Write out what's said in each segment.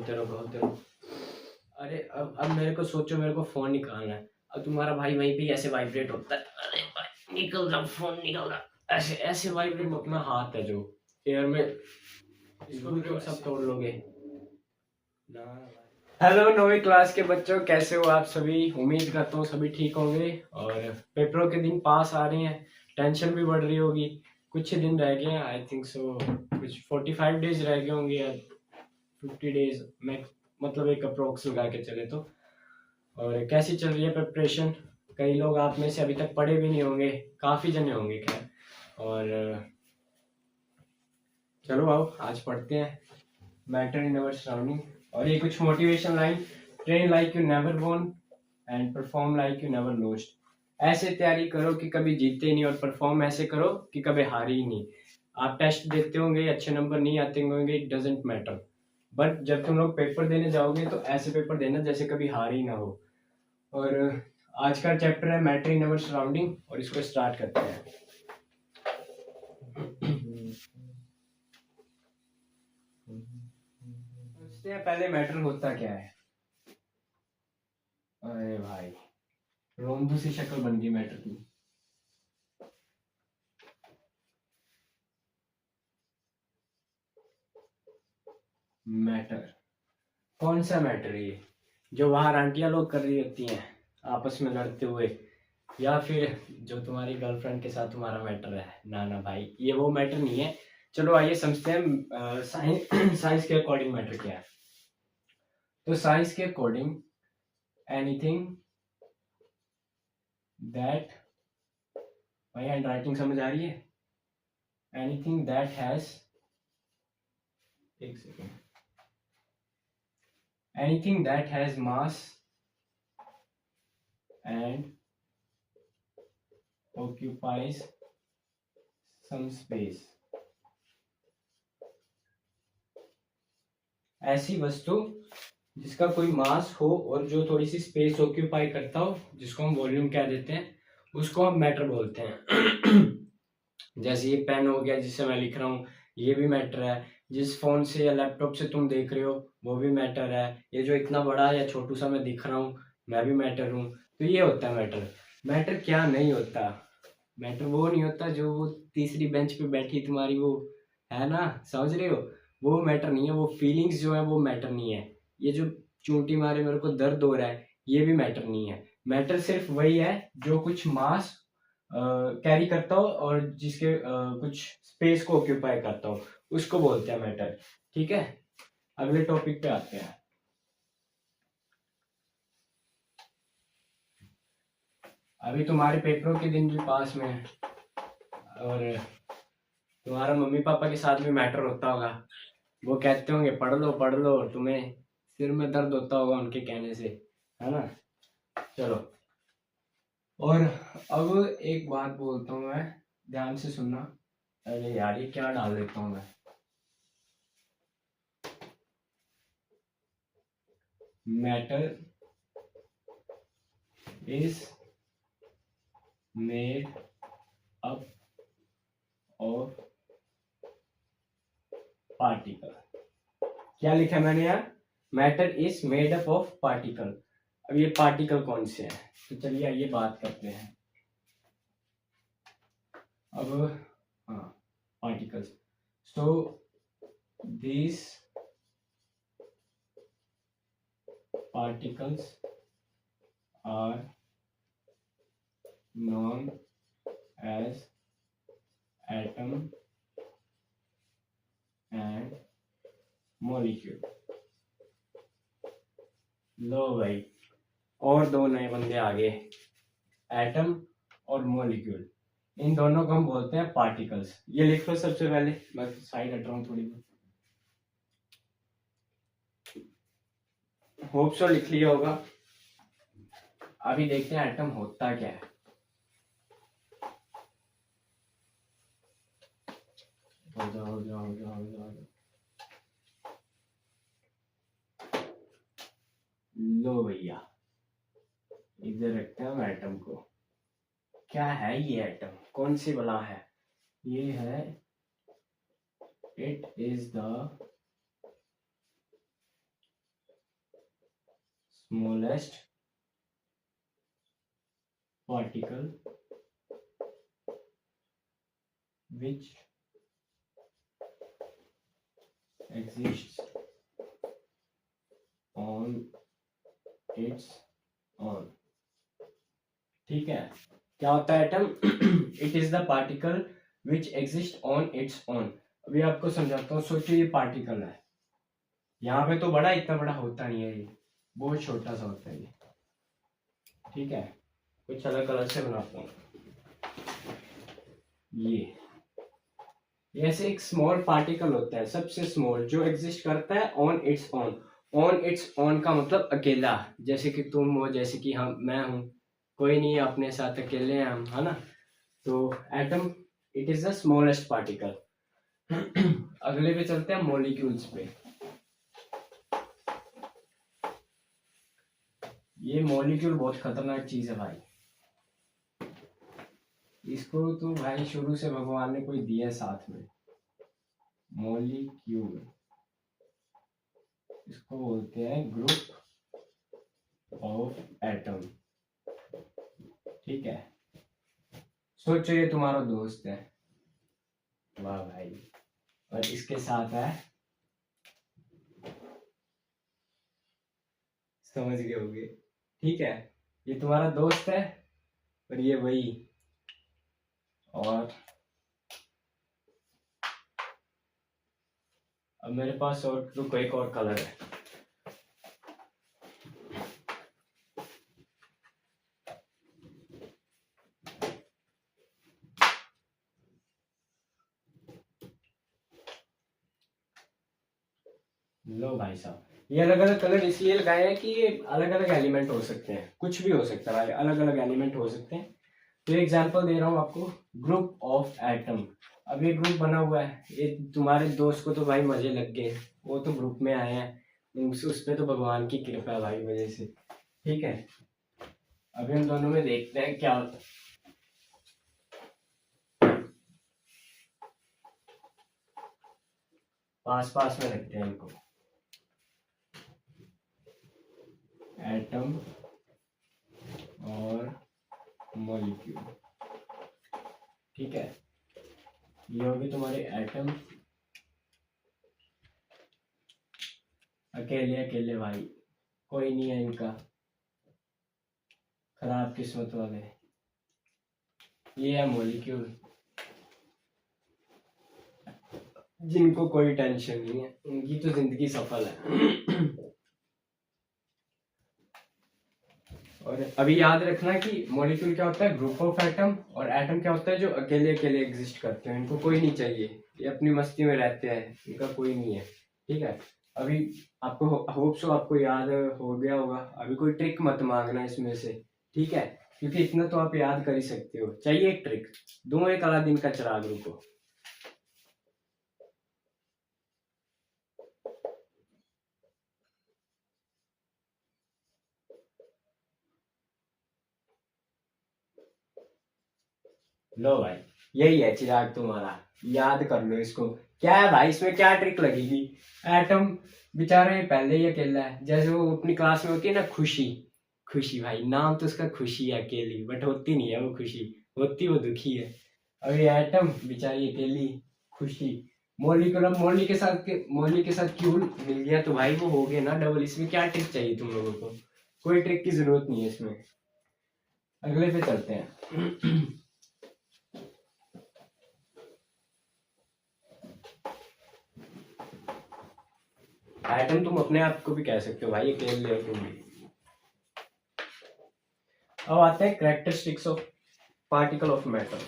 बोलते रहो। अरे अब मेरे को सोचो, मेरे को फोन निकालना है। अब तुम्हारा भाई वहीं पे ऐसे वाइब्रेट होता है। अरे भाई निकल रहा फोन, निकल रहा। ऐसे ऐसे वाइब्रेट अपना हाथ है जो एयर में, इसको भी तुम सब तोड़ लोगे ना। हेलो 9वीं क्लास के बच्चों, कैसे हो आप सभी? उम्मीद करता हूँ सभी ठीक होंगे। और पेपरों के दिन पास आ रहे हैं, टेंशन भी बढ़ रही होगी। कुछ ही दिन रह गए हैं, आई थिंक सो कुछ 45 डेज रह गए होंगे या 50 डेज में, मतलब एक अप्रोक्स लगा के चले तो। और कैसी चल रही है प्रिपरेशन? कई लोग आप में से अभी तक पढ़े भी नहीं होंगे, काफ़ी जने होंगे खैर। और चलो आओ आज पढ़ते हैं मैटर इन अवर सराउंडिंग। और ये कुछ motivation line: train like you never won and perform like you never lost. ऐसे तैयारी करो कि कभी जीते नहीं, और परफॉर्म ऐसे करो कि कभी हारे ही नहीं। आप टेस्ट देते होंगे, अच्छे नंबर नहीं आते होंगे, इट डजेंट मैटर, बट जब तुम लोग पेपर देने जाओगे तो ऐसे पेपर देना जैसे कभी हार ही ना हो। और आज का चैप्टर है मैटर इन अवर सराउंडिंग, और इसको स्टार्ट करते हैं। सोचते हैं पहले मैटर होता क्या है। अरे भाई रोमबू सी शक्ल बन गई मैटर की। मैटर कौन सा मैटर है ये जो बाहर आंटियां लोग कर रही होती हैं आपस में लड़ते हुए, या फिर जो तुम्हारी गर्लफ्रेंड के साथ तुम्हारा मैटर है? ना ना भाई, ये वो मैटर नहीं है। चलो आइए समझते हैं साइंस के अकॉर्डिंग मैटर क्या है। तो साइंस के अकॉर्डिंग एनीथिंग दैट, भाई हैंड राइटिंग समझ आ रही है? एनीथिंग दैट हैज, एक second, anything that has mass and occupies some space, ऐसी वस्तु जिसका कोई मास हो और जो थोड़ी सी स्पेस ऑक्यूपाई करता हो, जिसको हम वॉल्यूम कह देते हैं, उसको हम मैटर बोलते हैं। जैसे ये पेन हो गया जिससे मैं लिख रहा हूँ, ये भी मैटर है। जिस फोन से या लैपटॉप से तुम देख रहे हो वो भी मैटर है। ये जो इतना बड़ा या छोटू सा मैं दिख रहा हूँ, मैं भी मैटर हूँ। तो ये होता है मैटर। मैटर क्या नहीं होता? मैटर वो नहीं होता जो वो तीसरी बेंच पे बैठी तुम्हारी वो है ना, समझ रहे हो? वो मैटर नहीं है। वो फीलिंग्स जो है वो मैटर नहीं है। ये जो चूंटी मारे मेरे को दर्द हो रहा है, ये भी मैटर नहीं है। मैटर सिर्फ वही है जो कुछ मास कैरी करता हो और जिसके कुछ स्पेस को ऑक्यूपाई करता हो, उसको बोलते हैं मैटर। ठीक है, अगले टॉपिक पे आते हैं। अभी तुम्हारे पेपरों के दिन भी पास में है, और तुम्हारा मम्मी पापा के साथ भी मैटर होता होगा। वो कहते होंगे पढ़ लो, और तुम्हें सिर में दर्द होता होगा उनके कहने से, है ना? चलो, और अब एक बात बोलता हूँ मैं, ध्यान से सुनना। अरे यार ये क्या डाल देता हूँ मैं। Matter is made up of particle. क्या लिखा है मैंने यार? Matter is made up of particle. अब ये पार्टिकल कौन से हैं? तो चलिए आइए बात करते हैं। अब हाँ, particles. So these particles are known as atom and molecule। लो भाई, और दो नए बंदे आ गए, एटम और मोलिक्यूल। इन दोनों को हम बोलते हैं पार्टिकल्स। ये लिख लो सबसे पहले, मैं साइड हट रहा हूँ थोड़ी। होप सो लिख लिया होगा। अभी देखते हैं एटम होता क्या है। हो जाओ। लो भैया, इधर रखते हैं हम एटम को। क्या है ये एटम? कौन सी बला है? ये है, it is the smallest particle which exists on its own। ठीक है, क्या होता है atom? It is the particle which exist on its own. अभी आपको समझाता हूँ। सोचो ये पार्टिकल है, यहाँ पे तो बड़ा, इतना बड़ा होता नहीं है, ये बहुत छोटा सा होता है ये। ठीक है, कुछ अलग कलर से बनाता हूँ। ये ऐसे एक स्मॉल पार्टिकल होता है, सबसे स्मॉल, जो एग्जिस्ट करता है on its own. On its own का मतलब अकेला, जैसे कि तुम हो, जैसे कि हम, मैं हूँ, कोई नहीं है अपने साथ, अकेले हैं हम, है ना। तो atom it is the smallest particle. अगले पे चलते हैं, मॉलिक्यूल्स पे। ये मॉलिक्यूल बहुत खतरनाक चीज है भाई, इसको तो भाई शुरू से भगवान ने कोई दिया साथ में। मॉलिक्यूल, इसको बोलते हैं ग्रुप ऑफ एटम। ठीक है, सोचो ये तुम्हारा दोस्त है, वाह भाई, और इसके साथ है, समझ गए होगे। ठीक है, ये तुम्हारा दोस्त है और ये वही, और अब मेरे पास और रुको, एक और कलर है। लो भाई साहब, ये अलग अलग कलर इसलिए लगाए हैं कि ये अलग अलग एलिमेंट हो सकते हैं, कुछ भी हो सकता है भाई, अलग अलग एलिमेंट हो सकते हैं। तो एग्जांपल दे रहा हूँ आपको, ग्रुप ऑफ एटम। अब ये ग्रुप बना हुआ है, ये तुम्हारे दोस्त को तो भाई मजे लग गए, वो तो ग्रुप में आए हैं, उस पे तो भगवान की कृपा है भाई, वजह से। ठीक है, अभी हम दोनों में देखते हैं क्या होता है। पास पास में रखते हैं इनको, एटम और मॉलिक्यूल। ठीक है, ये होगी तुम्हारे एटम, अकेले अकेले भाई, कोई नहीं है इनका, खराब किस्मत वाले। ये है मॉलिक्यूल, जिनको कोई टेंशन नहीं है, उनकी तो जिंदगी सफल है। और अभी याद रखना कि मॉलिक्यूल क्या होता है, ग्रुप ऑफ एटम, और एटम क्या होता है, जो अकेले अकेले एग्जिस्ट करते हैं, इनको कोई नहीं चाहिए, ये अपनी मस्ती में रहते हैं, इनका कोई नहीं है। ठीक है, अभी आपको होप सो आपको याद हो गया होगा, अभी कोई ट्रिक मत मांगना इसमें से, ठीक है, क्योंकि इतना तो आप याद कर ही सकते हो। चाहिए एक ट्रिक, दूं एक अलादीन का चिराग, रुको। लो भाई, यही है चिराग तुम्हारा, याद कर लो इसको। क्या है भाई, इसमें क्या ट्रिक लगेगी? एटम बेचारे पहले ही अकेला है, जैसे वो अपनी क्लास में होती है ना, खुशी। खुशी भाई, नाम तो उसका खुशी है, अकेली, बट होती नहीं है वो खुशी, होती वो दुखी है। और ये एटम बेचारी अकेली, खुशी। मौली मौली के साथ क्यों मिल गया तो भाई वो हो गया ना डबल। इसमें क्या ट्रिक चाहिए तुम लोगों को? कोई ट्रिक की जरूरत नहीं है इसमें। अगले पे चलते हैं। एटम तुम अपने आप को भी कह सकते हो भाई, अकेले हो तुम भी। अब आते हैं characteristics of particle of matter.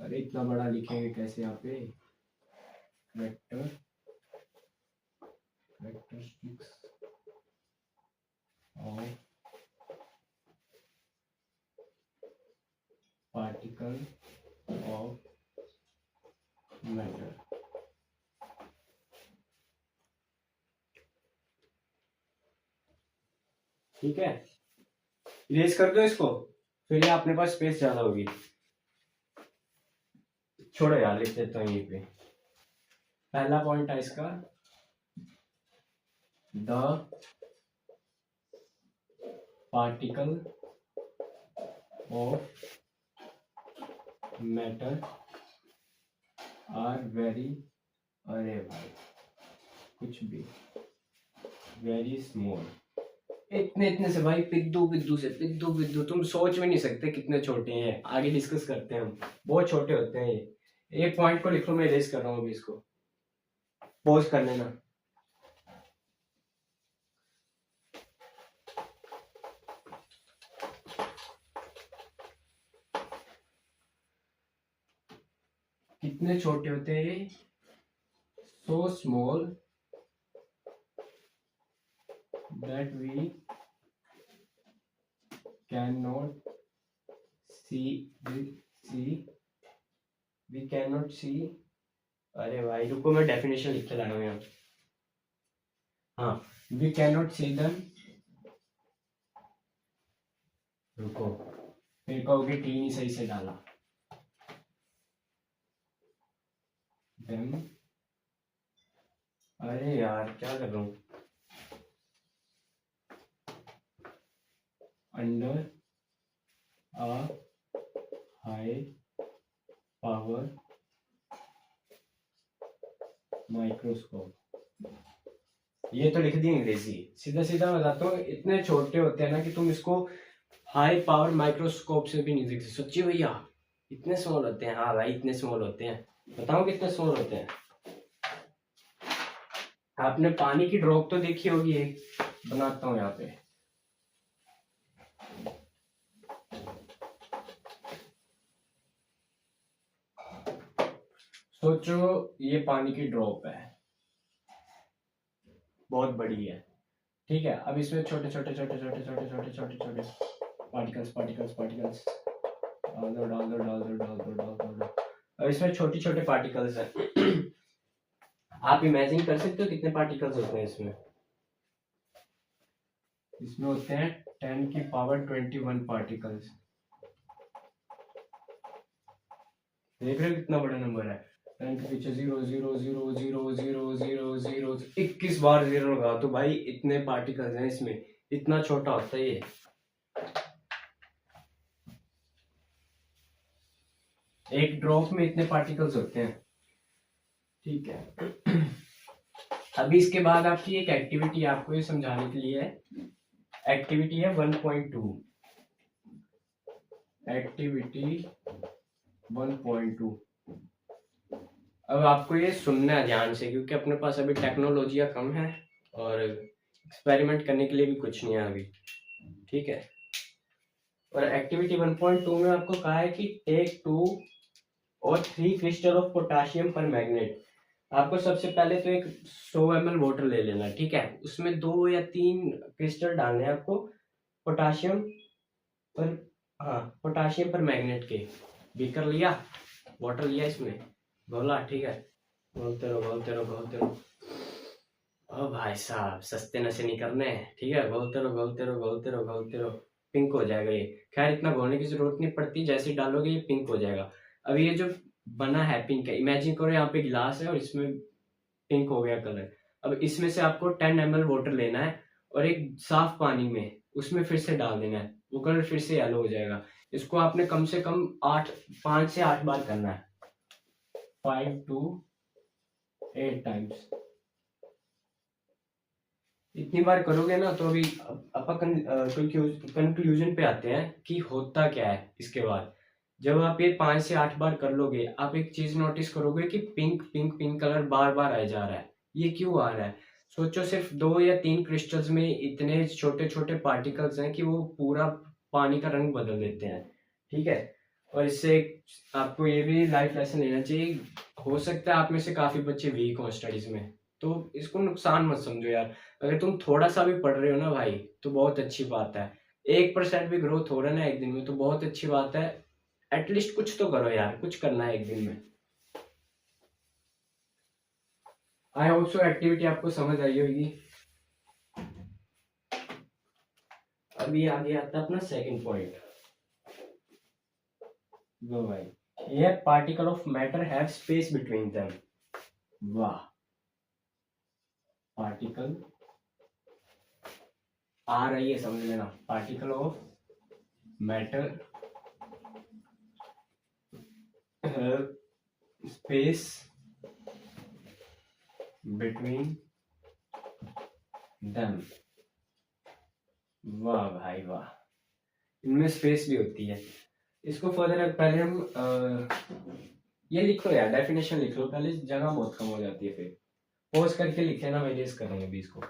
अरे इतना बड़ा लिखेंगे कैसे यहाँ पे? Characteristics of particle of matter. ठीक है, इरेज कर दो इसको, फिर ये अपने पास स्पेस ज्यादा होगी। छोड़ो यार, लिख देता हूँ यहीं पे। पहला पॉइंट है इसका, the particle of matter are very, अरे भाई कुछ भी, वेरी स्मॉल, इतने इतने से भाई, पिद्दू पिद्दू से, पिद्दू पिद्दू, तुम सोच भी नहीं सकते कितने छोटे हैं। आगे डिस्कस करते हैं हम, बहुत छोटे होते हैं ये। एक पॉइंट को लिख लो, मैं इरेज कर रहा हूँ अभी, इसको पॉज कर लेना। कितने छोटे होते हैं ये, so small that we can not see, we can not see, अरे भाई रुको, मैं डेफिनेशन लिख के लाया हूँ यहाँ। हाँ, we can not see them, रुको फिर कहोगे टी नहीं सही से डाला, देम, अरे यार क्या कर रहा हूँ, under a high power microscope, ये तो लिख दी अंग्रेजी, सीधा सीधा बताता हूँ, इतने छोटे होते हैं ना कि तुम इसको हाई पावर माइक्रोस्कोप से भी नहीं देख सकते। सच्ची भैया इतने स्मॉल होते हैं? हाँ भाई इतने स्मॉल होते हैं, बताओ कितने स्मॉल होते हैं। आपने पानी की ड्रॉप तो देखी होगी, एक बनाता हूँ यहाँ पे, सोचो ये पानी की ड्रॉप है, बहुत बड़ी है, ठीक है। अब इसमें छोटे छोटे छोटे छोटे छोटे छोटे छोटे छोटे पार्टिकल्स पार्टिकल्स पार्टिकल्स डाल दो डाल दो डाल दो डाल दो डाल दो डाल दो। अब इसमें छोटे छोटे पार्टिकल्स हैं। आप इमेजिन कर सकते हो कितने पार्टिकल्स होते हैं इसमें? इसमें होते हैं 10 की पावर 21 पार्टिकल्स। देख रहे हो कितना बड़ा नंबर है? 10 के पीछे 0 0 0 0 0 0 0 21 बार 0 लगा तो भाई इतने पार्टिकल्स हैं इसमें, इतना छोटा होता है ये। एक ड्रॉप में इतने पार्टिकल्स होते हैं, ठीक है। अभी इसके बाद आपकी एक एक्टिविटी आपको ये समझाने के लिए है, एक्टिविटी है 1.2, एक्टिविटी 1.2। अब आपको ये सुनना है ध्यान से, क्योंकि अपने पास अभी टेक्नोलॉजियाँ कम है और एक्सपेरिमेंट करने के लिए भी कुछ नहीं है अभी, ठीक है। और एक्टिविटी 1.2 में आपको कहा है कि टेक 2 और 3 क्रिस्टल ऑफ पोटाशियम पर मैग्नेट। आपको सबसे पहले तो एक 100 ml वाटर ले लेना, ठीक है। उसमें 2 या 3 क्रिस्टल डालने हैं आपको पोटाशियम पर, हाँ पोटाशियम पर मैग्नेट के। बीकर लिया, वाटर लिया, इसमें घोला, ठीक है। घोलते रहो घोलते रहो घोलते रहो। ओ भाई साहब सस्ते नशे नहीं करने हैं, ठीक है। घोलते रहो घोलते रहो घोलते रहो घोलते रहो, पिंक हो जाएगा ये। खैर इतना घोलने की जरूरत नहीं पड़ती, जैसे डालोगे ये पिंक हो जाएगा। अब ये जो बना है पिंक है, इमेजिन करो यहाँ पे गिलास है और इसमें पिंक हो गया कलर। अब इसमें से आपको 10 ml वाटर लेना है और एक साफ पानी में उसमें फिर से डाल देना है, वो कलर फिर से येलो हो जाएगा। इसको आपने कम से कम 5 से 8 बार करना है, 5 to 8 टाइम्स। इतनी बार करोगे ना तो अभी अपन कंक्लूजन पे आते हैं कि होता क्या है इसके बाद। जब आप ये 5 से 8 बार कर लोगे, आप एक चीज नोटिस करोगे कि पिंक पिंक पिंक कलर बार बार आ जा रहा है। ये क्यों आ रहा है? सोचो सिर्फ 2 या 3 क्रिस्टल्स में इतने छोटे छोटे पार्टिकल्स हैं कि वो पूरा पानी का रंग बदल देते हैं, ठीक है। और इससे आपको ये भी लाइफ लेसन लेना चाहिए। हो सकता है आप में से काफी बच्चे वीक हों स्टडीज में, तो इसको नुकसान मत समझो यार। अगर तुम थोड़ा सा भी पढ़ रहे हो ना भाई तो बहुत अच्छी बात है। 1% भी ग्रोथ हो रहा है ना एक दिन में तो बहुत अच्छी बात है। एटलीस्ट कुछ तो करो यार, कुछ करना है एक दिन में। आई होप सो एक्टिविटी आपको समझ आई होगी। अभी आगे आता है अपना सेकंड पॉइंट। लो भाई, ये particle of matter have space between them. वाह, पार्टिकल आ रही है समझ लेना, particle of matter space between them. वाह भाई वाह, इनमें स्पेस भी होती है। इसको फर्दर पहले हम ये लिख लो यार, डेफिनेशन लिख लो पहले, जगह बहुत कम हो जाती है, फिर पॉज करके लिखे ना, मैं रेस करूंगा अभी इसको।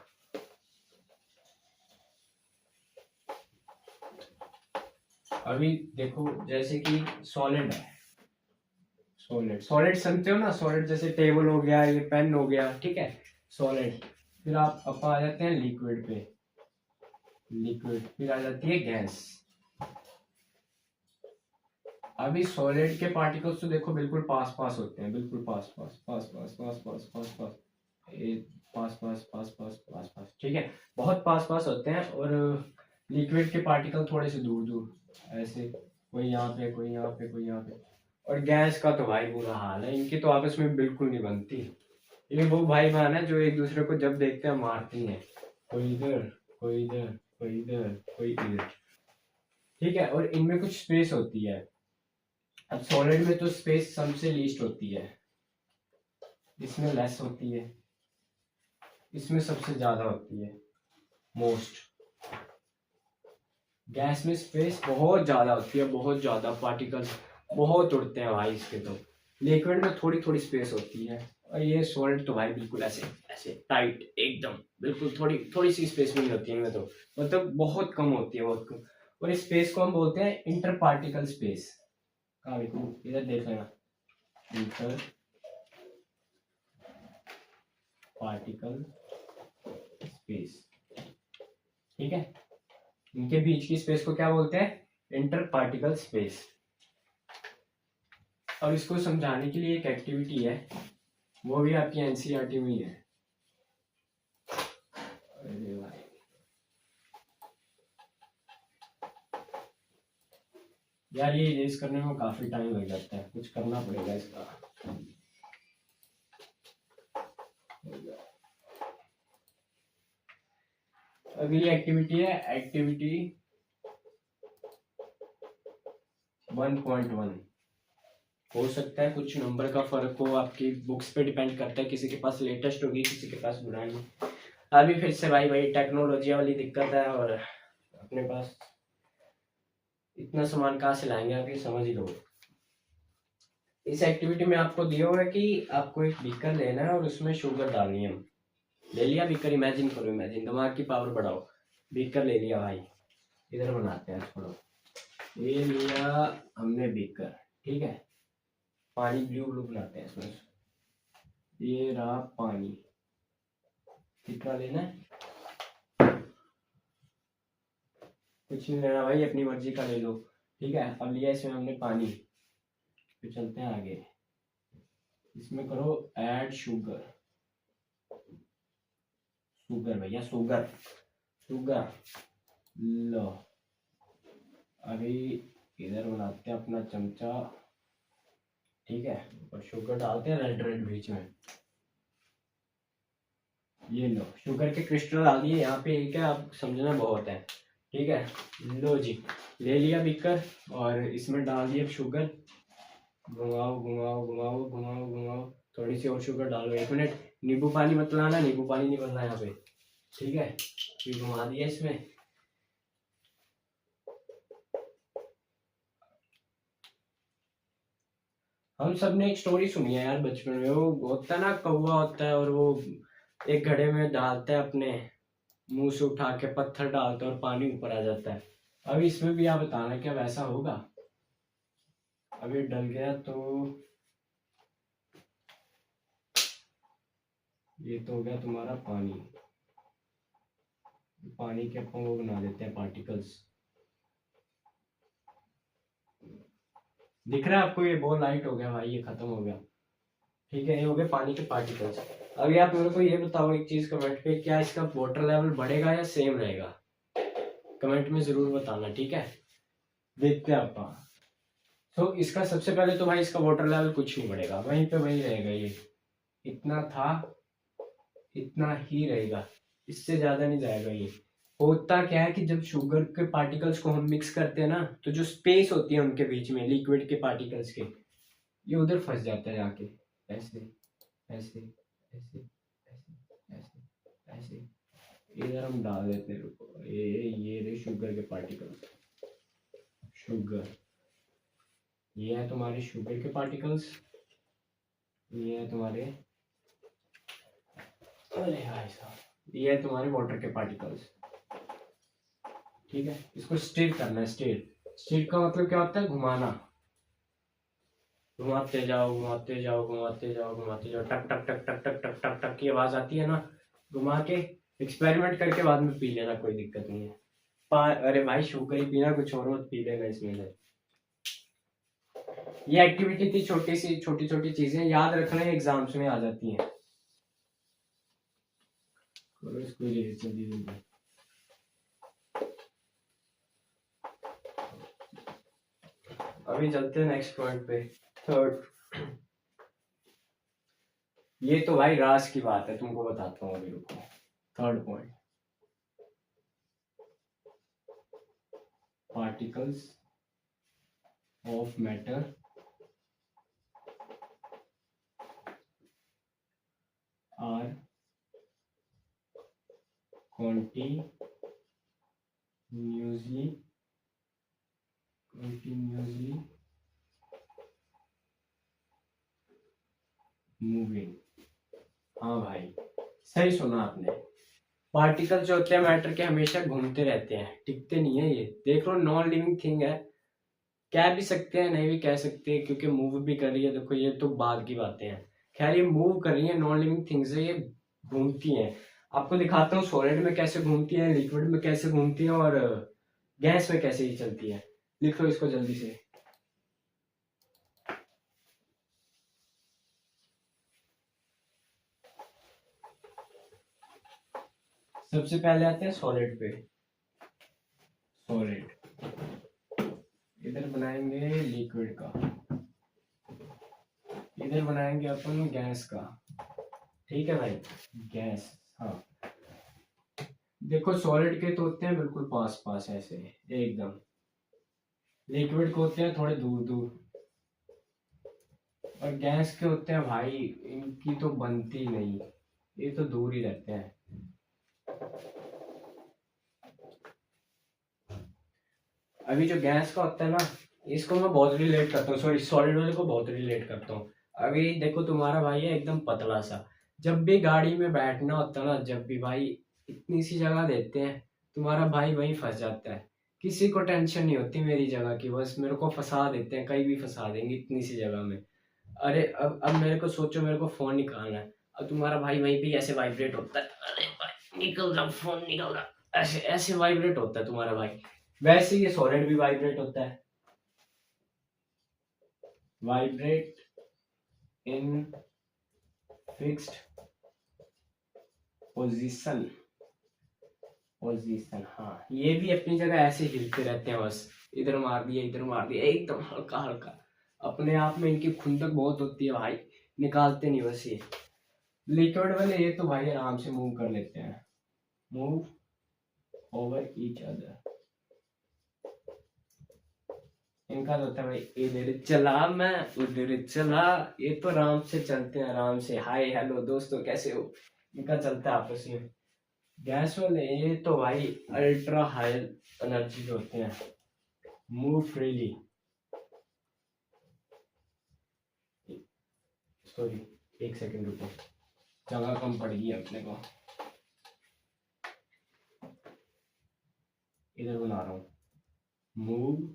अभी देखो जैसे कि सॉलिड है, सॉलिड समझते हो ना, सॉलिड जैसे टेबल हो गया, ये पेन हो गया, ठीक है सॉलिड। फिर आप आ जाते हैं लिक्विड पे, लिक्विड फिर आ जाती है गैस। अभी सॉलिड के पार्टिकल्स तो देखो बिल्कुल पास पास होते हैं, बिल्कुल पास पास पास पास पास पास पास पास पास पास पास पास पास पास, ठीक है बहुत पास पास होते हैं। और लिक्विड के पार्टिकल थोड़े से दूर दूर ऐसे, कोई यहाँ पे कोई यहाँ पे कोई यहाँ पे। और गैस का तो भाई बुरा हाल है, इनकी तो आपस में बिल्कुल नहीं बनती। ये वो भाई बहन है जो एक दूसरे को जब देखते हैं मारती हैं, कोई इधर कोई इधर कोई इधर कोई इधर, ठीक है। और इनमें कुछ स्पेस होती है। अब सॉलिड में तो स्पेस सबसे लीस्ट होती है, इसमें लेस होती है, इसमें सबसे ज्यादा होती है मोस्ट। गैस में स्पेस बहुत ज्यादा होती है, बहुत ज्यादा, पार्टिकल्स बहुत उड़ते हैं भाई इसके तो। लिक्विड में थोड़ी थोड़ी स्पेस होती है, और ये सॉलिड तो भाई बिल्कुल ऐसे ऐसे टाइट एकदम, बिल्कुल थोड़ी थोड़ी सी स्पेस में होती है इनमें तो, मतलब बहुत कम होती है, बहुत कम। और इस स्पेस को हम बोलते हैं इंटर पार्टिकल स्पेस। इधर देख लेना, इंटर पार्टिकल स्पेस, ठीक है। इनके बीच की स्पेस को क्या बोलते हैं, इंटर पार्टिकल स्पेस। और इसको समझाने के लिए एक एक्टिविटी है, वो भी आपकी एनसीईआरटी में ही है। अरे भाई यार ये इरेज करने में काफी टाइम लग जाता है, कुछ करना पड़ेगा इसका। अगली एक्टिविटी है एक्टिविटी 1.1। हो सकता है कुछ नंबर का फर्क हो, आपकी बुक्स पे डिपेंड करता है, किसी के पास लेटेस्ट होगी किसी के पास पुरानी। अभी फिर से भाई टेक्नोलॉजी वाली दिक्कत है, और अपने पास इतना सामान कहाँ से लाएंगे, आप ये समझ ही लो। इस एक्टिविटी में आपको दिया हुआ है कि आपको एक बीकर लेना है और उसमें शुगर डालनी है। ले लिया बीकर, इमेजिन करो, इमेजिन, दिमाग की पावर बढ़ाओ। बीकर ले लिया भाई, इधर बनाते हैं छोड़ो। ये लिया हमने बीकर, ठीक है। पानी ब्लू ब्लू बनाते हैं इसमें, ये रहा पानी। कितना लेना है, कुछ नहीं लेना भाई, अपनी मर्जी का ले लो, ठीक है। अब लिया इसमें हमने पानी, फिर चलते हैं आगे। इसमें करो ऐड शुगर, शुगर भैया शुगर, शुगर लो। अभी इधर बनाते हैं अपना चमचा, ठीक है, और शुगर डालते हैं रेड रेड बीच में। ये लो शुगर के क्रिस्टल डाल दिए यहाँ पे, एक है, आप समझना बहुत है, ठीक है। लो जी, ले लिया बीकर और इसमें डाल दिया शुगर, घुमाओ घुमाओ घुमाओ घुमाओ घुमाओ, थोड़ी सी और शुगर डालो, 1 मिनट। नींबू पानी मत लाना, नींबू पानी नहीं बनना यहाँ पे, ठीक है। फिर घुमा दिया इसमें। हम सब ने एक स्टोरी सुनी है यार बचपन में, वो होता है ना, कौवा होता है और वो एक घड़े में डालता है, अपने मुंह से उठा के पत्थर डालता है और पानी ऊपर आ जाता है। अभी इसमें भी आप बताना क्या वैसा होगा। अभी डल गया तो ये तो हो गया तुम्हारा पानी, पानी के अपन वो बना देते हैं पार्टिकल्स। दिख रहा है आपको, ये बहुत लाइट हो गया भाई, ये खत्म हो गया, ठीक है। ये हो गए पानी के पार्टिकल्स। अभी आप मेरे को ये बताओ एक चीज कमेंट पे, क्या इसका वाटर लेवल बढ़ेगा या सेम रहेगा, कमेंट में जरूर बताना, ठीक है। देखते हैं आप। तो इसका सबसे पहले तो भाई इसका वाटर लेवल कुछ नहीं बढ़ेगा, वहीं पे वही रहेगा, ये इतना था इतना ही रहेगा, इससे ज्यादा नहीं जाएगा ये। होता क्या है कि जब शुगर के पार्टिकल्स को हम मिक्स करते हैं ना, तो जो स्पेस होती है उनके बीच में लिक्विड के पार्टिकल्स के, ये उधर फंस जाता है जाके, ऐसे ऐसे ऐसे ऐसे ऐसे ऐसे। इधर हम डाल देते हैं, रुको, ये रहे शुगर के पार्टिकल्स। शुगर, ये है तुम्हारे शुगर के पार्टिकल्स, ये है तुम्हारे, अरे भाई साहब, ये है तुम्हारे वाटर के पार्टिकल्स। ठीक है, इसको स्टिर करना है। स्टिर, स्टिर का मतलब क्या होता है? घुमाना। घुमाते जाओ घुमाते जाओ घुमाते जाओ घुमाते जाओ, टक टक टक टक टक टक टक टक की आवाज आती है ना, घुमा के एक्सपेरिमेंट करके बाद में पी लेना, कोई दिक्कत नहीं है। अरे भाई, शुगर ही पीना, कुछ और मत पी लेना इसमें से। ये एक्टिविटी थी, छोटी सी छोटी छोटी चीजें याद रखना, एग्जाम्स में आ जाती हैं। इसको जल्दी जल्दी। अभी चलते हैं नेक्स्ट पॉइंट पे, थर्ड। ये तो भाई राज की बात है, तुमको बताता हूँ अभी, रुको। Third point, particles of matter are continuously moving. हाँ भाई, सही सुना आपने। पार्टिकल जो होते हैं मैटर के, हमेशा घूमते रहते हैं, टिकते नहीं है। ये देख लो, नॉन लिविंग थिंग है, कह भी सकते हैं नहीं भी कह सकते, क्योंकि मूव भी कर रही है। देखो, ये तो बाद की बातें हैं। खैर, ये मूव कर रही है, नॉन लिविंग थिंग्स है, ये घूमती हैं। आपको दिखाता हूँ सॉलिड में कैसे घूमती है, लिक्विड में कैसे घूमती है, और गैस में कैसे ही चलती है। लिख लो इसको जल्दी से। सबसे पहले आते हैं सॉलिड पे। सॉलिड, इधर बनाएंगे लिक्विड का, इधर बनाएंगे अपन गैस का। ठीक है भाई, गैस। हाँ, देखो, सॉलिड के तो होते हैं बिल्कुल पास पास ऐसे एकदम, लिक्विड के होते हैं थोड़े दूर दूर, और गैस के होते हैं भाई, इनकी तो बनती नहीं, ये तो दूर ही रहते हैं। अभी जो गैस का होता है ना, इसको मैं बहुत रिलेट करता हूँ, सॉरी, सॉलिड वाले को बहुत रिलेट करता हूँ। अभी देखो, तुम्हारा भाई है एकदम पतला सा, जब भी गाड़ी में बैठना होता है ना, जब भी भाई, इतनी सी जगह देते हैं, तुम्हारा भाई वहीं फंस जाता है। किसी को टेंशन नहीं होती मेरी जगह की, बस मेरे को फंसा देते हैं, कहीं भी फंसा देंगे इतनी सी जगह में। अरे अब मेरे को सोचो, मेरे को फोन निकालना है, अब तुम्हारा भाई वहीं पे ऐसे वाइब्रेट होता है, अरे भाई निकल रहा फोन, निकल रहा, ऐसे ऐसे वाइब्रेट होता है तुम्हारा भाई। वैसे ये सॉलिड भी वाइब्रेट होता है, vibrate in fixed position. Position, हाँ, ये भी अपनी जगह ऐसे हिलते रहते हैं, बस इधर मार दिया इधर मार दिया, एकदम हल्का हल्का। अपने आप में इनकी खुंदक बहुत होती है भाई, निकालते नहीं बस ये। लिक्विड वाले ये तो भाई आराम से मूव कर लेते हैं, मूव ओवर ईच अदर। इनका तो होता है भाई, इधर चला मैं उधर चला, ये तो आराम से चलते हैं, आराम से, हाय हेलो दोस्तों कैसे हो, इनका चलता है आपस में। गैस वाले ये तो भाई अल्ट्रा हाई एनर्जी के होते हैं, मूव फ्रीली। सॉरी, एक सेकंड रुको, जगह कम पड़ गई अपने को, इधर बना रहा हूँ, move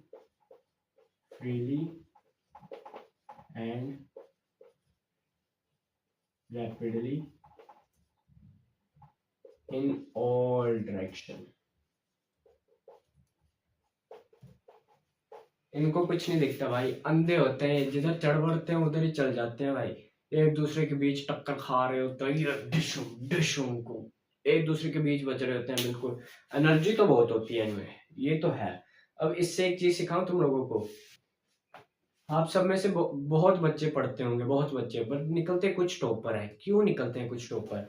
freely and rapidly in all direction। इनको कुछ नहीं दिखता भाई, अंधे होते हैं, जिधर चढ़ बढ़ते हैं उधर ही चल जाते हैं भाई। एक दूसरे के बीच टक्कर खा रहे होते हैं, ये डिशुम डिशुम को एक दूसरे के बीच बच रहे होते हैं, बिल्कुल। एनर्जी तो बहुत होती है इनमें, ये तो है। अब इससे एक चीज सिखाऊं तुम लोगों को, आप सब में से बहुत बच्चे पढ़ते होंगे, बहुत बच्चे, पर निकलते कुछ टॉपर है। क्यों निकलते हैं कुछ टॉपर?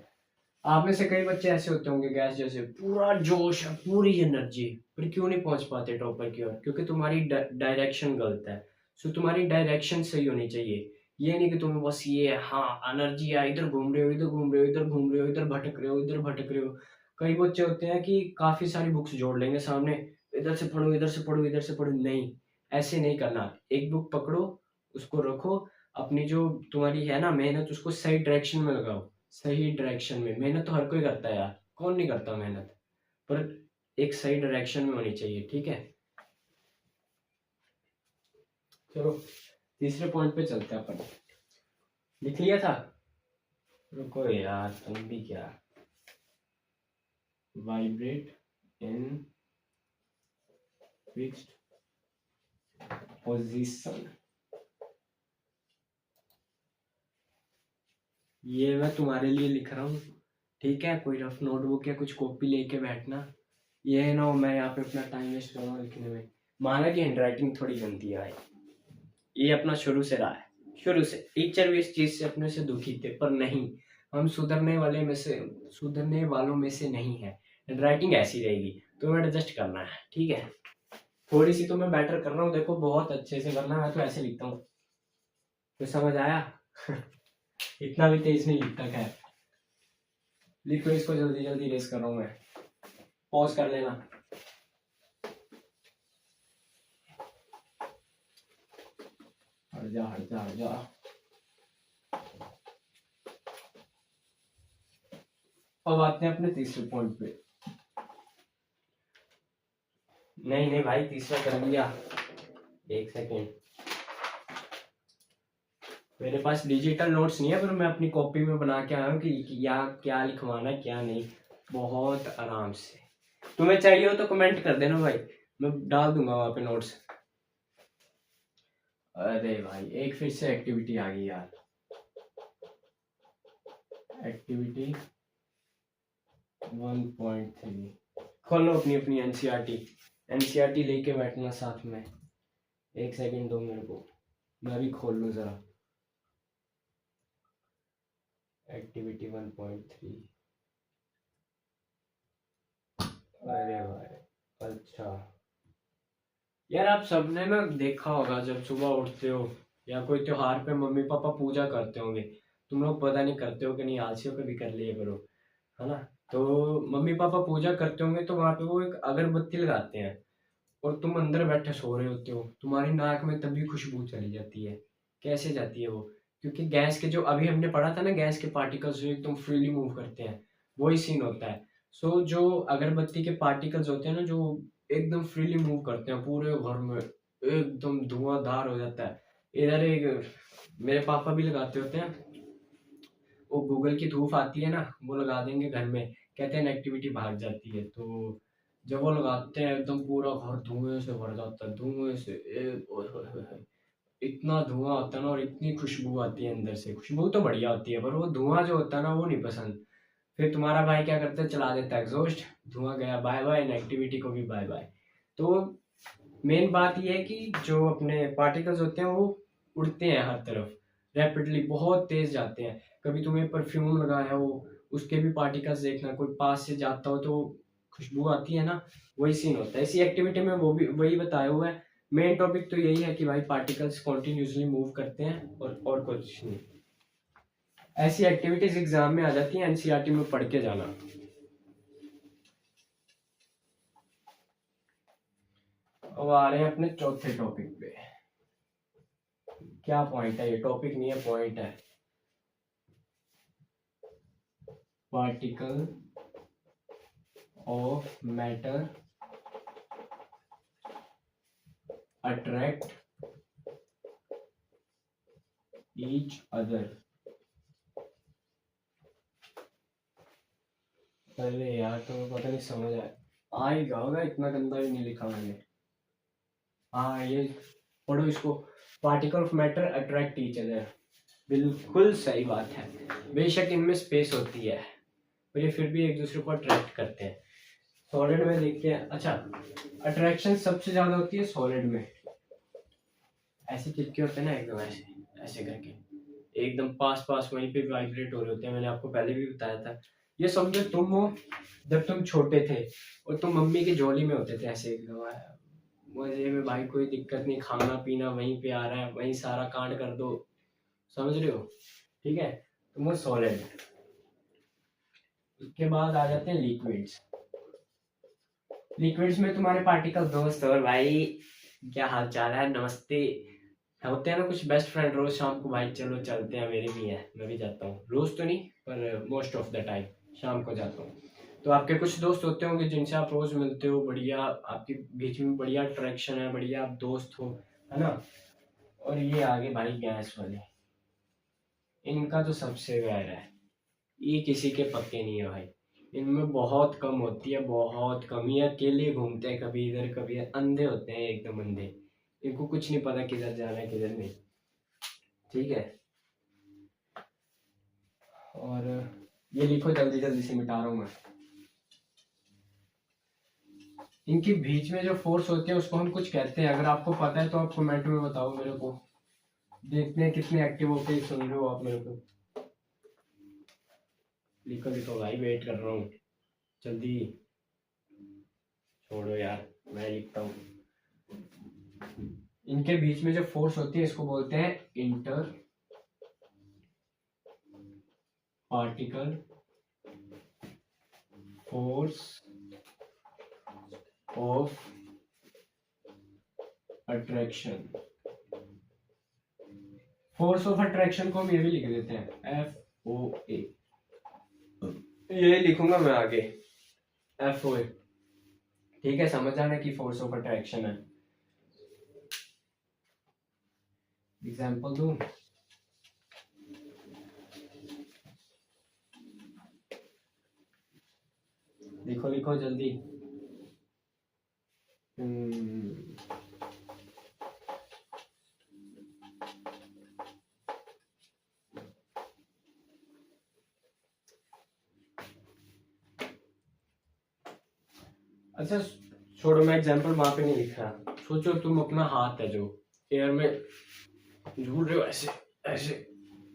आप में से कई बच्चे ऐसे होते होंगे गैस जैसे, पूरा जोश है, पूरी एनर्जी, पर क्यों नहीं पहुंच पाते टॉपर की ओर? क्योंकि तुम्हारी डायरेक्शन गलत है। सो तुम्हारी डायरेक्शन सही होनी चाहिए। ये नहीं कि तुम्हें बस ये हाँ एनर्जी है, इधर घूम रहे हो, इधर घूम रहे हो, इधर घूम रहे हो, इधर भटक रहे हो, इधर भटक रहे हो। कई बच्चे होते हैं कि काफी सारी बुक्स जोड़ लेंगे सामने, इधर से पढ़ो, इधर से पढ़ो, इधर से पढ़ो। नहीं, ऐसे नहीं करना। एक बुक पकड़ो, उसको रखो, अपनी जो तुम्हारी है ना मेहनत, उसको सही डायरेक्शन में लगाओ। सही डायरेक्शन में। मेहनत तो हर कोई करता है यार, कौन नहीं करता मेहनत, पर एक सही डायरेक्शन में होनी चाहिए, ठीक है। चलो तीसरे पॉइंट पे चलते हैं अपन। लिख लिया था? रुको यार, तुम भी क्या। Vibrate in fixed position. ये मैं तुम्हारे लिए लिख रहा हूँ, ठीक है। कोई रफ नोटबुक या कुछ कॉपी लेके बैठना। ये है ना, मैं यहाँ पे अपना टाइम वेस्ट कर रहा हूँ लिखने में। माना कि हैंडराइटिंग थोड़ी गंदी है, ये अपना शुरू से रहा है। शुरू से टीचर भी इस चीज से अपने से दुखी थे, पर नहीं, हम सुधरने वालों में से नहीं है। हैंडराइटिंग ऐसी रहेगी, तुम्हें एडजस्ट करना है, ठीक है। थोड़ी सी तो मैं बेटर कर रहा हूँ, देखो बहुत अच्छे से करना। मैं तो ऐसे लिखता हूँ, तो समझ आया? इतना भी तेज नहीं लिखता। खैर लिखो इसको, जल्दी जल्दी रेस कर रहा हूँ मैं। पॉज कर लेना। हट जा हट जा हट जा। अब आते हैं अपने तीसरे पॉइंट पे। नहीं नहीं भाई, तीसरा कर लिया। एक सेकेंड, मेरे पास डिजिटल नोट्स नहीं है, पर मैं अपनी कॉपी में बना के आया हूँ कि या क्या लिखवाना क्या नहीं, बहुत आराम से। तुम्हें चाहिए हो तो कमेंट कर देना भाई, मैं डाल दूंगा वहां पे नोट्स। अरे भाई, एक फिर से एक्टिविटी आ गई यार। एक्टिविटी 1.3। खोलो अपनी अपनी एनसीईआरटी लेके बैठना साथ में। एक सेकंड दो मेरे को, मैं भी खोल लूँ जरा। एक्टिविटी 1.3। अरे भाई अच्छा यार, आप सबने ना देखा होगा जब सुबह उठते हो या कोई त्योहार पे मम्मी पापा पूजा करते होंगे, तुम लोग पता नहीं करते हो कि नहीं, आलसियों कभी कर लिया करो, है ना। तो मम्मी पापा पूजा करते होंगे तो वहां पे वो एक अगरबत्ती लगाते हैं, और तुम अंदर बैठे सो रहे होते हो, तुम्हारी नाक में तभी खुशबू चली जाती है। कैसे जाती है वो? क्योंकि गैस के जो अभी हमने पढ़ा था ना, गैस के पार्टिकल्स जो एकदम फ्रीली मूव करते हैं, वही सीन होता है। सो जो अगरबत्ती के पार्टिकल्स होते हैं ना, जो एकदम फ्रीली मूव करते हैं पूरे घर में, एकदम धुआंधार हो जाता है। इधर एक मेरे पापा भी लगाते होते हैं, वो गूगल की धूप आती है ना, वो लगा देंगे घर में, कहते हैं नेगेटिविटी भाग जाती है। तो जब वो लगाते हैं एकदम पूरा घर धुएं से भर जाता है, धुएं से ओए होए होए होए। इतना धुआं होता है ना, और इतनी खुशबू आती है अंदर से। खुशबू तो बढ़िया होती है, पर वो धुआं जो होता है ना, वो नहीं पसंद। फिर तुम्हारा भाई क्या करता है, चला देता है एग्जॉस्ट, धुआं गया बाय बाय, नेगेटिविटी को भी बाय बाय। तो मेन बात ये है कि जो अपने पार्टिकल्स होते हैं वो उड़ते हैं हर तरफ, रैपिडली बहुत तेज जाते हैं। कभी तुम्हें परफ्यूम लगाया हो, उसके भी पार्टिकल्स देखना, कोई पास से जाता हो तो खुशबू आती है ना, वही सीन होता है। इसी एक्टिविटी में वो भी वही बताया हुआ है। मेन टॉपिक तो यही है कि भाई पार्टिकल्स कॉन्टिन्यूसली मूव करते हैं, और कुछ नहीं। ऐसी एक्टिविटीज एग्जाम में आ जाती हैं, एनसीईआरटी में पढ़ के जाना। अब आ रहे हैं अपने चौथे टॉपिक पे। क्या पॉइंट है? ये टॉपिक नहीं है, पॉइंट है। Particle of matter attract each other. अरे यार, तो पता नहीं समझ आएगा होगा, इतना गंदा भी नहीं लिखा मैंने। हाँ, ये पढ़ो इसको। Particle of matter attract each other, बिल्कुल सही बात है। बेशक इनमें स्पेस होती है, पर ये फिर भी एक दूसरे को अट्रैक्ट करते हैं। सॉलिड में देखते हैं, अच्छा अट्रैक्शन सबसे ज्यादा होती है सॉलिड में। ऐसे चिपके होते हैं ना एकदम, ऐसे ऐसे करके एकदम पास पास वहीं पे वाइब्रेट हो रहे होते हैं। मैंने आपको पहले भी बताया था ये समझो तुम हो जब तुम छोटे थे और तुम मम्मी की झोली में होते थे ऐसे मजे में भाई, कोई दिक्कत नहीं, खाना पीना वहीं पे आ रहा है, वहीं सारा कांड कर दो, समझ रहे हो? ठीक है, तो वो सॉलिड। उसके बाद आ जाते हैं लिक्विड्स। लिक्विड्स में तुम्हारे पार्टिकल दोस्त और भाई क्या हाल चाल है, नमस्ते। होते हैं ना कुछ बेस्ट फ्रेंड, रोज शाम को भाई चलो चलते हैं, मेरे भी है, मैं भी जाता हूँ, रोज तो नहीं पर मोस्ट ऑफ द टाइम शाम को जाता हूँ। तो आपके कुछ दोस्त होते होंगे जिनसे आप रोज मिलते हो, बढ़िया आपके बीच में बढ़िया अट्रैक्शन है, बढ़िया आप दोस्त हो, है ना? और ये आगे भाई गैस वाले, इनका तो सबसे वैर है, ये किसी के पक्के नहीं है भाई। इनमें बहुत कम होती है, बहुत कम, ये अकेले घूमते हैं, कभी इधर कभी अंधे होते हैं, एकदम अंधे, इनको कुछ नहीं पता किधर जाना है किधर नहीं। ठीक है, और ये लिखो, जल्दी जल्दी से मिटा रहा हूँ मैं। इनके बीच में जो फोर्स होती है उसको हम कुछ कहते हैं, अगर आपको पता है तो आप कमेंट में बताओ मेरे को, देखते हैं कितने एक्टिव होके सुन रहे हो आप मेरे को। लिखो लिखो भाई, वेट कर रहा हूँ, जल्दी, छोड़ो यार, मैं लिखता हूँ। इनके बीच में जो फोर्स होती है इसको बोलते हैं inter particle force of attraction. Force of attraction को हम ये भी लिख देते हैं FOA, ये लिखूंगा मैं आगे, FOA। ठीक है, समझ आना कि फोर्स ऑफ अट्रैक्शन है। एग्जाम्पल दूं, लिखो लिखो जल्दी। अच्छा छोड़ो, मैं एग्जाम्पल वहां पे नहीं लिख रहा। सोचो तुम अपना हाथ है जो एयर में झूल रहे हो, ऐसे ऐसे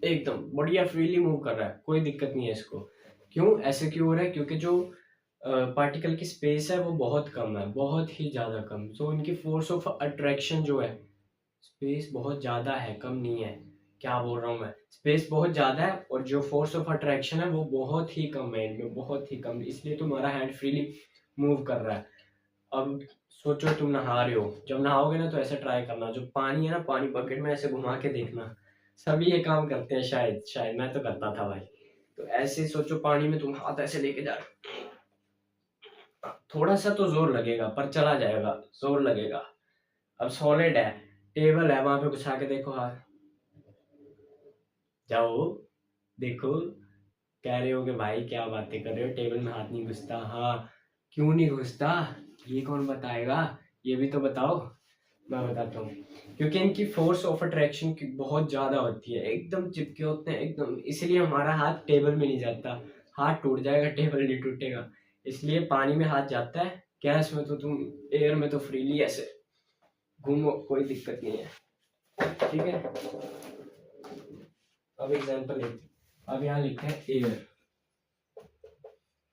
एकदम बढ़िया फ्रीली मूव कर रहा है, कोई दिक्कत नहीं है इसको। क्यों ऐसे क्यों हो रहा है? क्योंकि जो पार्टिकल की स्पेस है वो बहुत कम है, बहुत ही ज्यादा कम। सो इनकी फोर्स ऑफ अट्रैक्शन जो है, स्पेस बहुत ज्यादा है, कम नहीं है। क्या बोल रहा हूँ मैं, स्पेस बहुत ज्यादा है और जो फोर्स ऑफ अट्रैक्शन है वो बहुत ही कम है इनमें, बहुत ही कम, इसलिए तुम्हारा हैंड फ्रीली मूव कर रहा है। अब सोचो तुम नहा रहे हो, जब नहाओगे ना तो ऐसे ट्राई करना, जो पानी है ना, पानी बकेट में ऐसे घुमा के देखना। सभी ये काम करते हैं, शायद शायद मैं तो करता था भाई। तो ऐसे सोचो, पानी में तुम हाथ ऐसे लेके जा रहे हो, थोड़ा सा तो जोर लगेगा पर चला जाएगा, जोर लगेगा। अब सॉलिड है, टेबल है, वहां पे घुसा के देखो हाथ, जाओ देखो, कह रहे हो कि भाई क्या बातें कर रहे हो, टेबल में हाथ नहीं घुसता? हाँ, क्यों नहीं घुसता, ये कौन बताएगा? ये भी तो बताओ। मैं बताता हूँ, क्योंकि इनकी फोर्स ऑफ अट्रैक्शन की बहुत ज्यादा होती है, एकदम चिपके होते हैं एकदम, इसलिए हमारा हाथ टेबल में नहीं जाता, हाथ टूट जाएगा, टेबल नहीं टूटेगा। इसलिए पानी में हाथ जाता है, गैस में तो तुम, एयर में तो फ्रीली ऐसे घूमो, कोई दिक्कत नहीं है। ठीक है, अब एग्जाम्पल लेते, अब यहाँ लिखते हैं एयर।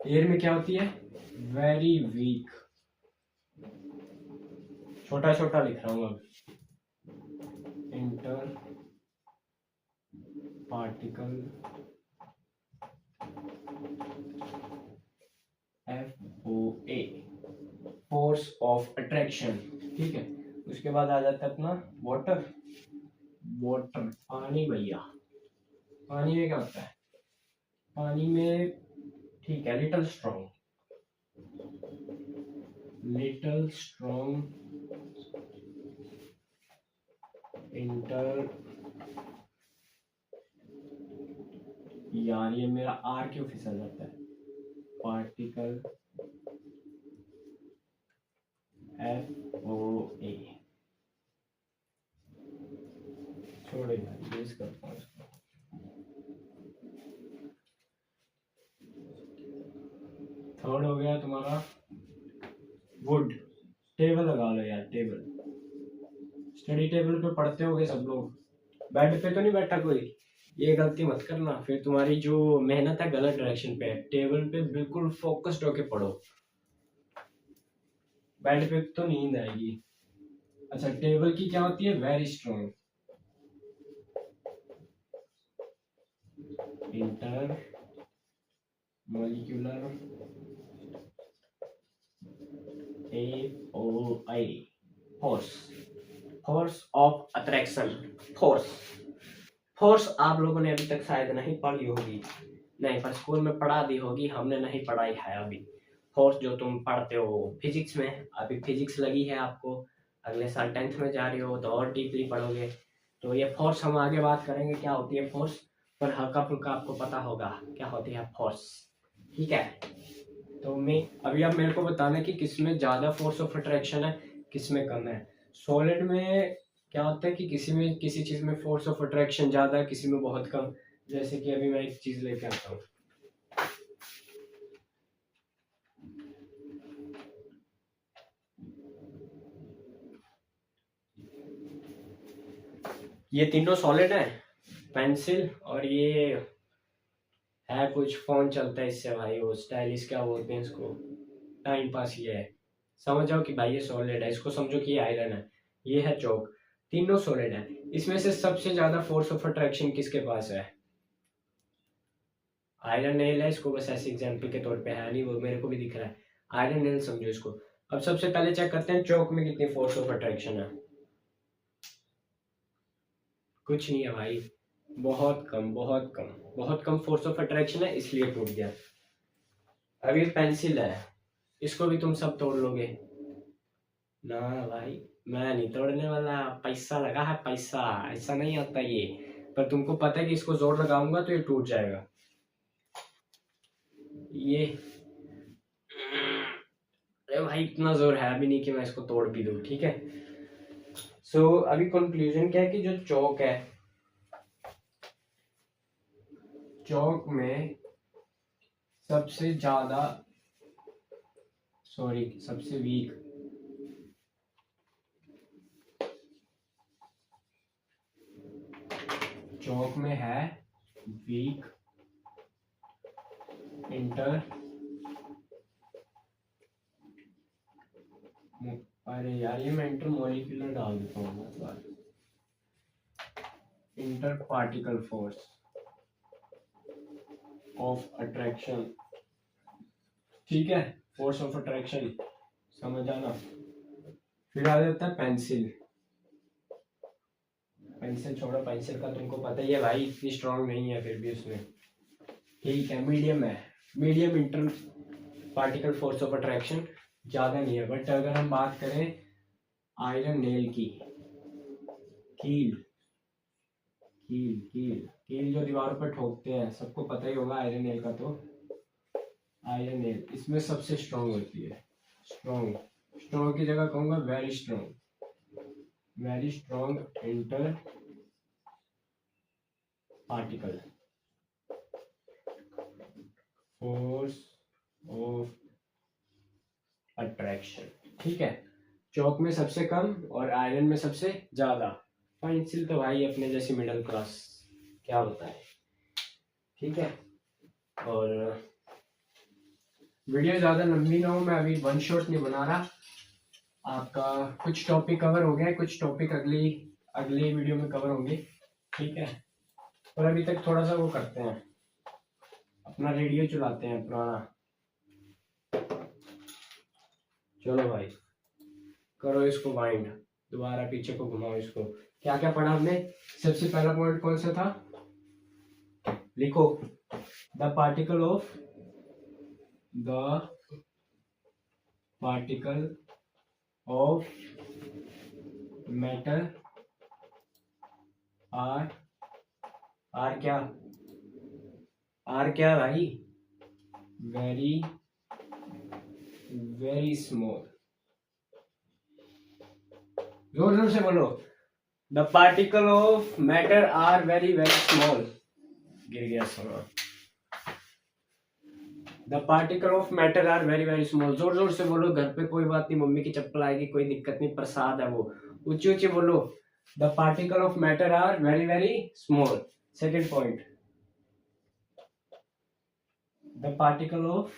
एयर में क्या होती है? वेरी वीक, छोटा छोटा लिख रहा हूं अब, inter particle FOA, force of attraction. ठीक है, उसके बाद आ जाता है अपना वाटर। वाटर पानी भैया, पानी में क्या होता है? पानी में, ठीक है, little strong, little strong inter, यार ये मेरा आर क्यों फिसल जाता है, पार्टिकल FOA, छोड़ो यार, यूज करता हूँ इसको। थर्ड हो गया तुम्हारा वुड। टेबल लगा लो यार, टेबल, स्टडी टेबल पे पढ़ते होगे सब लोग, बेड पे तो नहीं बैठा कोई, ये गलती मत करना, फिर तुम्हारी जो मेहनत है गलत डायरेक्शन पे है। टेबल पे बिल्कुल फोकस्ड होके पढ़ो, बेड पे तो नींद आएगी। अच्छा, टेबल की क्या होती है? Very strong, inter molecular AOI, force, force of attraction. Force आप लोगों ने अभी तक शायद नहीं पढ़ी होगी, नहीं पर स्कूल में पढ़ा दी होगी, हमने नहीं पढ़ाई है अभी। फोर्स जो तुम पढ़ते हो फिजिक्स में, अभी फिजिक्स लगी है आपको, अगले साल 10th में जा रहे हो तो और डीपली पढ़ोगे। तो ये फोर्स हम आगे बात करेंगे क्या होती है फोर्स, पर हल्का फुल्का आपको पता होगा क्या होती है फोर्स, ठीक है। तो मैं अभी आप मेरे को बताना कि किसमें ज़्यादा फोर्स ऑफ अट्रैक्शन है, किसमें कम है। सॉलिड में क्या होता है कि किसी चीज़ में फोर्स ऑफ अट्रैक्शन ज़्यादा है, किसी में बहुत कम। जैसे कि अभी मैं एक चीज़ लेके आता हूँ, ये तीनों सॉलिड है, पेंसिल, और ये है कुछ फोन चलता है इससे भाई, वो स्टाइलिश क्या बोलते हैं इसको, टाइम पास ये है। समझ जाओ कि भाई ये सॉलिड है, इसको समझो कि ये आयरन है, ये है चौक, तीनों सॉलिड है। इसमें से सबसे ज्यादा फोर्स ऑफ अट्रैक्शन किसके पास है? आयरन नेल है, इसको बस ऐसे एग्जाम्पल के तौर पे है, नहीं वो मेरे को भी दिख रहा है, आयरन नेल समझो इसको। अब सबसे पहले चेक करते हैं चौक में कितनी फोर्स ऑफ अट्रैक्शन है। कुछ नहीं है भाई, बहुत कम, बहुत कम, बहुत कम फोर्स ऑफ अट्रैक्शन है, इसलिए टूट गया। अब ये पेंसिल है, इसको भी तुम सब तोड़ लोगे ना भाई, मैं नहीं तोड़ने वाला, पैसा लगा है पैसा, ऐसा नहीं होता ये। पर तुमको पता है कि इसको जोर लगाऊंगा तो ये टूट जाएगा। ये अरे भाई इतना जोर है भी नहीं कि मैं इसको तोड़ भी दूं, ठीक है। सो अभी कंक्लूजन क्या है कि जो चौक है, चौक में सबसे ज्यादा, सॉरी सबसे वीक, चौक में है वीक इंटर, अरे यार ये मैं इंटर मॉलिक्यूलर डाल देता हूँ, inter particle force of attraction, ठीक है, फोर्स ऑफ अट्रैक्शन समझ आना। फिर आ जाता है पेंसिल, पेंसिल छोड़ो, पेंसिल का तुमको पता ही है भाई, इतनी स्ट्रांग नहीं है, फिर भी उसमें ठीक है, मीडियम है, medium inter particle force of attraction, ज्यादा नहीं है। बट अगर हम बात करें आयरन नेल की, कील, कील कील कील जो दीवारों पर ठोकते हैं, सबको पता ही होगा आयरन नेल का, तो आयरन नेल इसमें सबसे स्ट्रांग होती है, स्ट्रांग, स्ट्रांग की जगह कहूंगा very strong, very strong inter particle force of attraction, ठीक है। चौक में सबसे कम और आयरन में सबसे ज्यादा। पेंसिल तो भाई अपने जैसी मिडिल क्लास, क्या बताए, ठीक है। और वीडियो ज्यादा लंबी ना हो, मैं अभी वन शॉट नहीं बना रहा, आपका कुछ टॉपिक कवर हो गया, कुछ टॉपिक अगली वीडियो में कवर होंगे, ठीक है। और अभी तक थोड़ा सा वो करते हैं, अपना रेडियो चलाते हैं पुराना, चलो भाई करो इसको वाइंड, दोबारा पीछे को घुमाओ इसको। क्या क्या पढ़ा हमने? सबसे पहला पॉइंट कौन सा था, लिखो, the particle of matter are क्या भाई, वेरी वेरी स्मॉल, जोर जोर से बोलो, the particle of matter are very very small, गिर गया सोना, the particle of matter are very very small, जोर जोर से बोलो, घर पे कोई बात नहीं, मम्मी की चप्पल आएगी, कोई दिक्कत नहीं, प्रसाद है वो, ऊंचे ऊंचे बोलो, the particle of matter are very very small. Second point, the particle of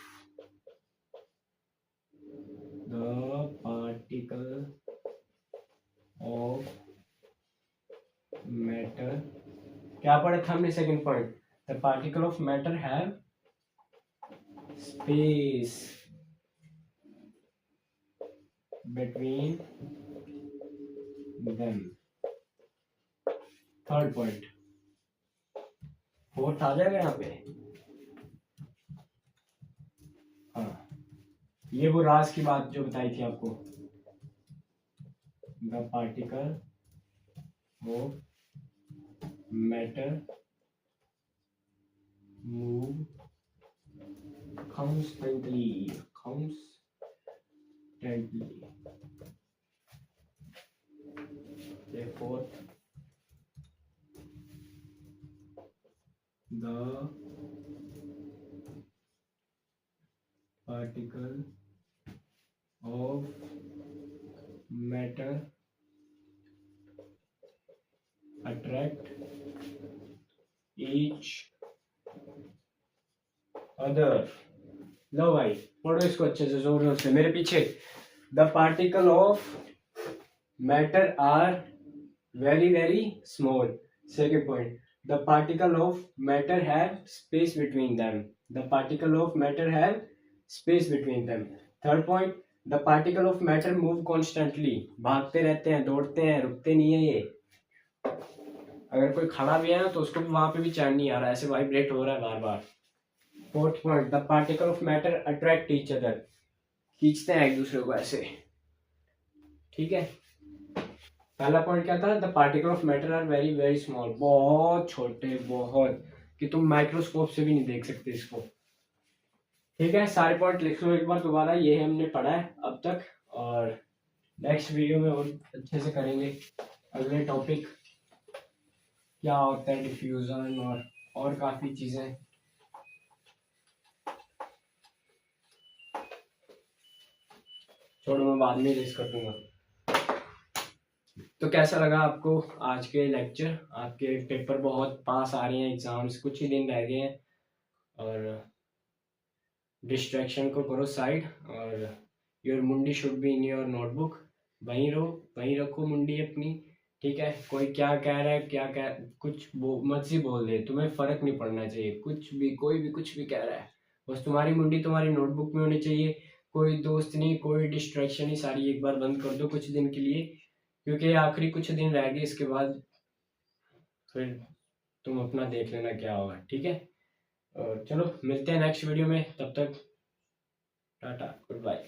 matter, क्या पढ़ा था हमने second point, the particle of matter have space between them. Third point, fourth आ जाएगा यहाँ पे। हाँ, ये वो राज की बात जो बताई थी आपको, the particle of matter move constantly, therefore the particle of matter attract each other। लो भाई पढ़ो इसको अच्छे से, जोर जोर से मेरे पीछे। The particle of matter are very very small. Second point, the particle of matter have space between them. The particle of matter have space between them. Third point, the particle of matter move constantly, भागते रहते हैं, दौड़ते हैं, रुकते नहीं है ये। अगर कोई खड़ा भी है ना तो उसको भी वहां पे भी चैन नहीं आ रहा है, ऐसे वाइब्रेट हो रहा है बार बार। Fourth point, the particle of matter attract each other, खींचते हैं एक दूसरे को ऐसे, ठीक है। पहला पॉइंट क्या था, the particle of matter are very very small, बहुत छोटे, बहुत कि तुम माइक्रोस्कोप से भी नहीं देख सकते इसको, ठीक है। सारे पॉइंट लिख लो एक बार दोबारा, ये हमने पढ़ा है अब तक, और नेक्स्ट वीडियो में और अच्छे से करेंगे। अगले टॉपिक क्या होता है डिफ्यूजन और काफी चीजें। छोड़ो, मैं बाद में रेस कर दूंगा। तो कैसा लगा आपको आज के लेक्चर? आपके पेपर बहुत पास आ रहे हैं, एग्जाम्स कुछ ही दिन रह गए हैं, और डिस्ट्रैक्शन को करो साइड, और योर मुंडी should be in your notebook. वहीं रहो, वहीं रखो मुंडी अपनी, ठीक है। कोई क्या कह रहा है, क्या कह, कुछ मत ही बोल दे, तुम्हें फर्क नहीं पड़ना चाहिए, कुछ भी कोई भी कुछ भी कह रहा है, बस तुम्हारी मुंडी तुम्हारी नोटबुक में होनी चाहिए। कोई दोस्त नहीं, कोई डिस्ट्रैक्शन नहीं, सारी एक बार बंद कर दो कुछ दिन के लिए, क्योंकि आखिरी कुछ दिन रह गए, इसके बाद फिर तुम अपना देख लेना क्या होगा, ठीक है। और चलो मिलते हैं नेक्स्ट वीडियो में, तब तक टाटा, गुड बाय।